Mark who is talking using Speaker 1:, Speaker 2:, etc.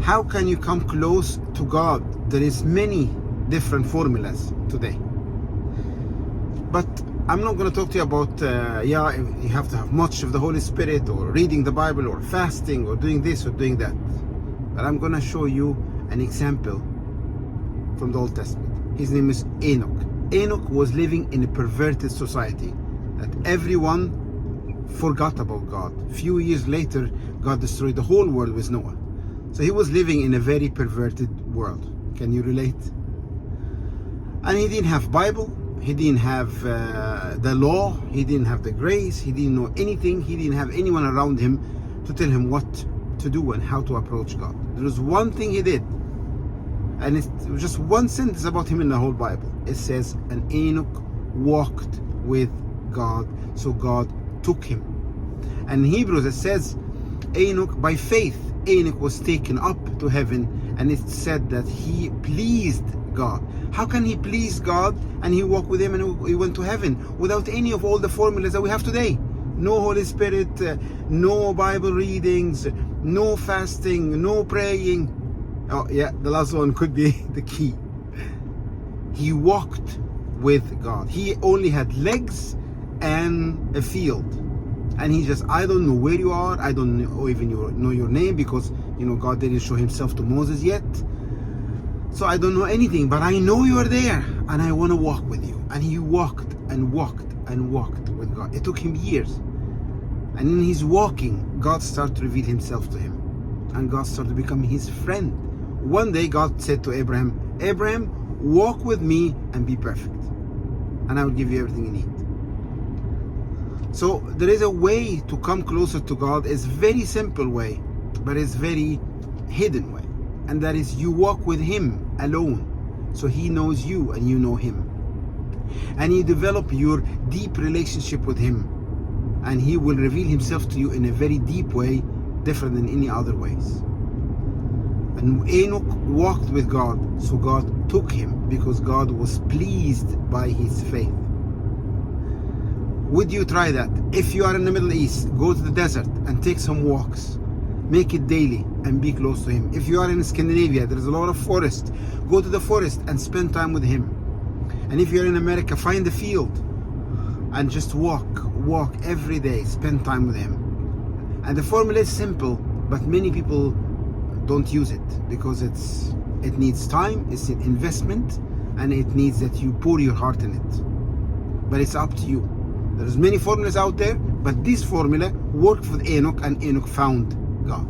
Speaker 1: How can you come close to God? There is many different formulas today. But I'm not going to talk to you about, you have to have much of the Holy Spirit, or reading the Bible, or fasting, or doing this, or doing that. But I'm going to show you an example from the Old Testament. His name is Enoch. Enoch was living in a perverted society that everyone forgot about God. Few years later, God destroyed the whole world with Noah. So he was living in a very perverted world. Can you relate? And he didn't have Bible. He didn't have the law. He didn't have the grace. He didn't know anything. He didn't have anyone around him to tell him what to do and how to approach God. There was one thing he did, and it's just one sentence about him in the whole Bible. It says, and Enoch walked with God, so God took him. And in Hebrews it says, Enoch, by faith, Enoch was taken up to heaven, and it said that he pleased God. How can he please God and he walked with him and he went to heaven without any of all the formulas that we have today? No Holy Spirit, no Bible readings, no fasting, no praying. Oh yeah, the last one could be the key. He walked with God. He only had legs and a field. And he just, I don't know where you are. I don't know even know your name, because God didn't show himself to Moses yet. So I don't know anything, but I know you are there and I want to walk with you. And he walked and walked and walked with God. It took him years. And in his walking, God started to reveal himself to him. And God started to become his friend. One day God said to Abraham, Abraham, walk with me and be perfect, and I will give you everything you need. So there is a way to come closer to God. It's very simple way, but it's very hidden way. And that is, you walk with him alone. So he knows you and you know him. And you develop your deep relationship with him. And he will reveal himself to you in a very deep way, different than any other ways. And Enoch walked with God, so God took him because God was pleased by his faith. Would you try that? If you are in the Middle East, go to the desert and take some walks. Make it daily and be close to him. If you are in Scandinavia, there is a lot of forest. Go to the forest and spend time with him. And if you're in America, find a field and just walk every day. Spend time with him. And the formula is simple, but many people don't use it because it needs time, it's an investment, and it needs that you pour your heart in it. But it's up to you. There's many formulas out there, but this formula worked for Enoch, and Enoch found God.